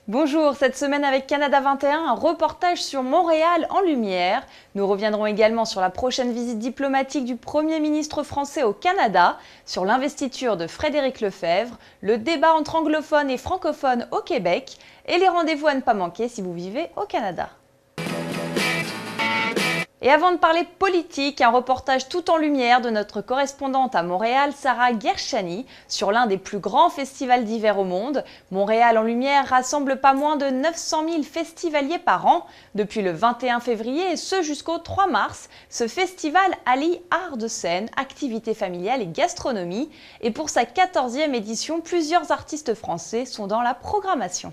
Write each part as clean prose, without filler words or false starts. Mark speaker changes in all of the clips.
Speaker 1: Bonjour, cette semaine avec Canada 21, un reportage sur Montréal en lumière. Nous reviendrons également sur la prochaine visite diplomatique du Premier ministre français au Canada, sur l'investiture de Frédéric Lefebvre, le débat entre anglophones et francophones au Québec et les rendez-vous à ne pas manquer si vous vivez au Canada. Et avant de parler politique, un reportage tout en lumière de notre correspondante à Montréal, Sarah Gershani, sur l'un des plus grands festivals d'hiver au monde. Montréal en lumière rassemble pas moins de 900 000 festivaliers par an. Depuis le 21 février et ce jusqu'au 3 mars, ce festival allie art de scène, activités familiales et gastronomie. Et pour sa 14e édition, plusieurs artistes français sont dans la programmation.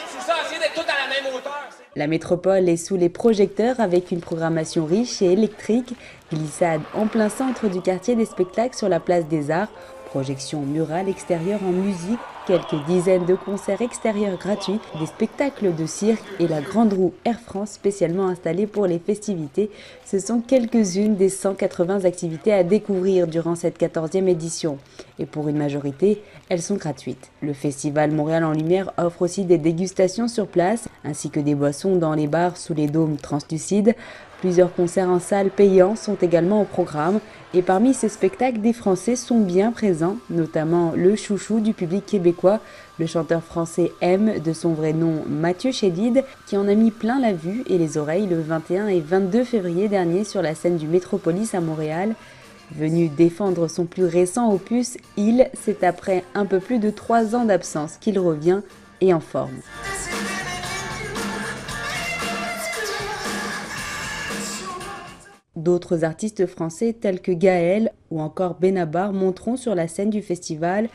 Speaker 2: C'est ça, essayez d'être tous à la même hauteur.
Speaker 3: La métropole est sous les projecteurs avec une programmation riche et électrique, glissade en plein centre du quartier des spectacles sur la place des Arts, projection murale extérieure en musique, quelques dizaines de concerts extérieurs gratuits, des spectacles de cirque et la grande roue Air France spécialement installée pour les festivités. Ce sont quelques-unes des 180 activités à découvrir durant cette 14e édition. Et pour une majorité, elles sont gratuites. Le festival Montréal en lumière offre aussi des dégustations sur place, ainsi que des boissons dans les bars sous les dômes translucides. Plusieurs concerts en salle payants sont également au programme. Et parmi ces spectacles, des Français sont bien présents, notamment le chouchou du public québécois, le chanteur français M, de son vrai nom Mathieu Chédid, qui en a mis plein la vue et les oreilles le 21 et 22 février dernier sur la scène du Métropolis à Montréal. Venu défendre son plus récent opus, c'est après un peu plus de 3 ans d'absence qu'il revient et en forme. D'autres artistes français tels que Gaël ou encore Benabar monteront sur la scène du festival.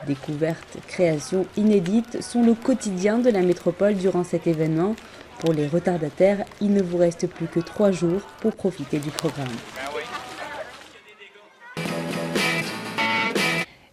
Speaker 3: Découvertes, créations inédites sont le quotidien de la métropole durant cet événement. Pour les retardataires, il ne vous reste plus que 3 jours pour profiter du programme.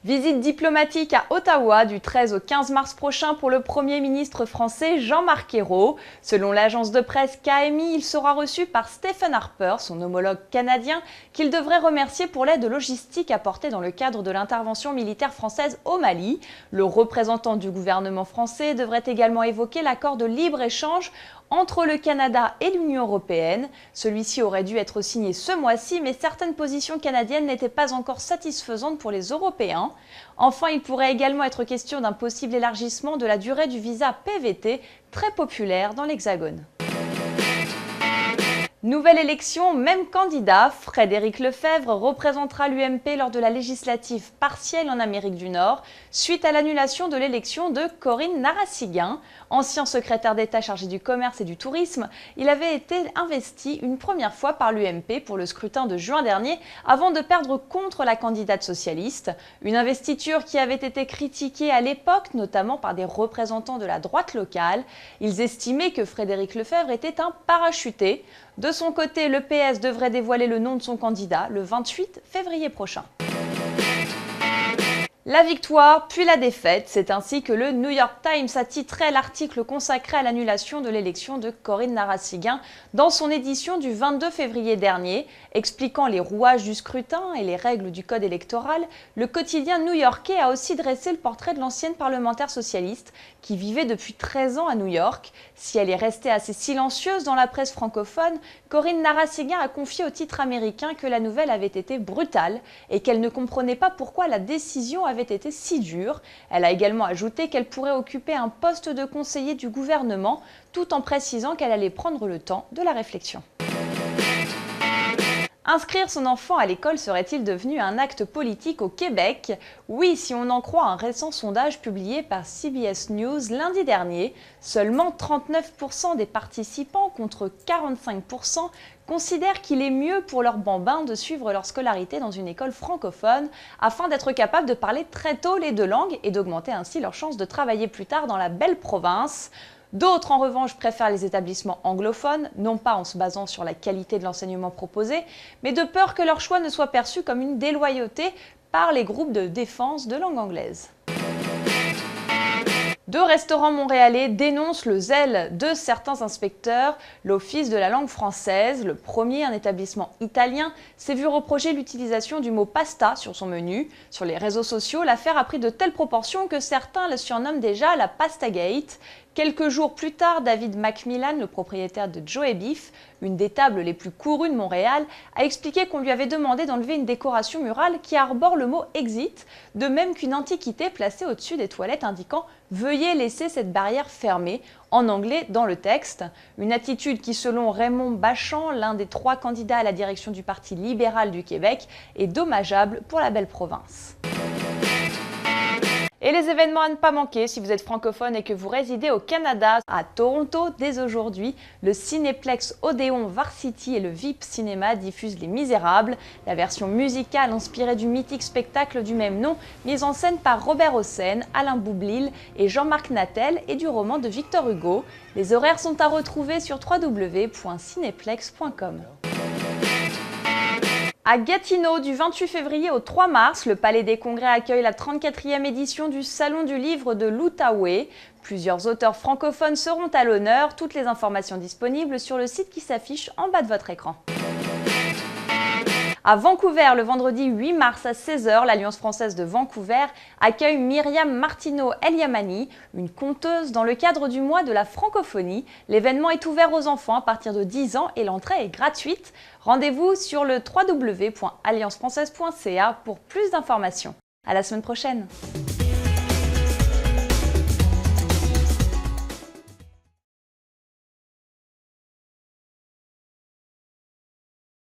Speaker 1: Visite diplomatique à Ottawa du 13 au 15 mars prochain pour le Premier ministre français Jean-Marc Ayrault. Selon l'agence de presse KMI, il sera reçu par Stephen Harper, son homologue canadien, qu'il devrait remercier pour l'aide logistique apportée dans le cadre de l'intervention militaire française au Mali. Le représentant du gouvernement français devrait également évoquer l'accord de libre-échange entre le Canada et l'Union européenne. Celui-ci aurait dû être signé ce mois-ci, mais certaines positions canadiennes n'étaient pas encore satisfaisantes pour les Européens. Enfin, il pourrait également être question d'un possible élargissement de la durée du visa PVT, très populaire dans l'Hexagone. Nouvelle élection, même candidat, Frédéric Lefebvre représentera l'UMP lors de la législative partielle en Amérique du Nord, suite à l'annulation de l'élection de Corinne Narassiguin. Ancien secrétaire d'État chargé du commerce et du tourisme, il avait été investi une première fois par l'UMP pour le scrutin de juin dernier, avant de perdre contre la candidate socialiste. Une investiture qui avait été critiquée à l'époque, notamment par des représentants de la droite locale. Ils estimaient que Frédéric Lefebvre était un parachuté. De son côté, le PS devrait dévoiler le nom de son candidat le 28 février prochain. La victoire, puis la défaite, c'est ainsi que le New York Times a titré l'article consacré à l'annulation de l'élection de Corinne Narassiguin dans son édition du 22 février dernier. Expliquant les rouages du scrutin et les règles du code électoral, le quotidien new-yorkais a aussi dressé le portrait de l'ancienne parlementaire socialiste qui vivait depuis 13 ans à New York. Si elle est restée assez silencieuse dans la presse francophone, Corinne Narassiguin a confié au titre américain que la nouvelle avait été brutale et qu'elle ne comprenait pas pourquoi la décision avait été si dure. Elle a également ajouté qu'elle pourrait occuper un poste de conseiller du gouvernement, tout en précisant qu'elle allait prendre le temps de la réflexion. Inscrire son enfant à l'école serait-il devenu un acte politique au Québec? Oui, si on en croit un récent sondage publié par CBS News lundi dernier, seulement 39% des participants, contre 45%, considèrent qu'il est mieux pour leurs bambins de suivre leur scolarité dans une école francophone afin d'être capables de parler très tôt les 2 langues et d'augmenter ainsi leurs chances de travailler plus tard dans la belle province. D'autres, en revanche, préfèrent les établissements anglophones, non pas en se basant sur la qualité de l'enseignement proposé, mais de peur que leur choix ne soit perçu comme une déloyauté par les groupes de défense de langue anglaise. Deux restaurants montréalais dénoncent le zèle de certains inspecteurs. L'Office de la langue française, le premier, un établissement italien, s'est vu reprocher l'utilisation du mot pasta sur son menu. Sur les réseaux sociaux, l'affaire a pris de telles proportions que certains le surnomment déjà la Pastagate. Quelques jours plus tard, David Macmillan, le propriétaire de Joey Beef, une des tables les plus courues de Montréal, a expliqué qu'on lui avait demandé d'enlever une décoration murale qui arbore le mot « exit », de même qu'une antiquité placée au-dessus des toilettes indiquant « veuillez laisser cette barrière fermée » en anglais dans le texte. Une attitude qui, selon Raymond Bachand, l'un des 3 candidats à la direction du Parti libéral du Québec, est dommageable pour la belle province. Et les événements à ne pas manquer si vous êtes francophone et que vous résidez au Canada. À Toronto, dès aujourd'hui, le Cinéplex Odéon Varsity et le VIP Cinéma diffusent Les Misérables, la version musicale inspirée du mythique spectacle du même nom, mise en scène par Robert Hossein, Alain Boublil et Jean-Marc Natel et du roman de Victor Hugo. Les horaires sont à retrouver sur www.cineplex.com. À Gatineau, du 28 février au 3 mars, le Palais des Congrès accueille la 34e édition du Salon du livre de l'Outaouais. Plusieurs auteurs francophones seront à l'honneur. Toutes les informations disponibles sur le site qui s'affiche en bas de votre écran. À Vancouver, le vendredi 8 mars à 16h, l'Alliance française de Vancouver accueille Myriam Martineau-Eliamani, une conteuse dans le cadre du mois de la francophonie. L'événement est ouvert aux enfants à partir de 10 ans et l'entrée est gratuite. Rendez-vous sur le www.alliancefrancaise.ca pour plus d'informations. À la semaine prochaine!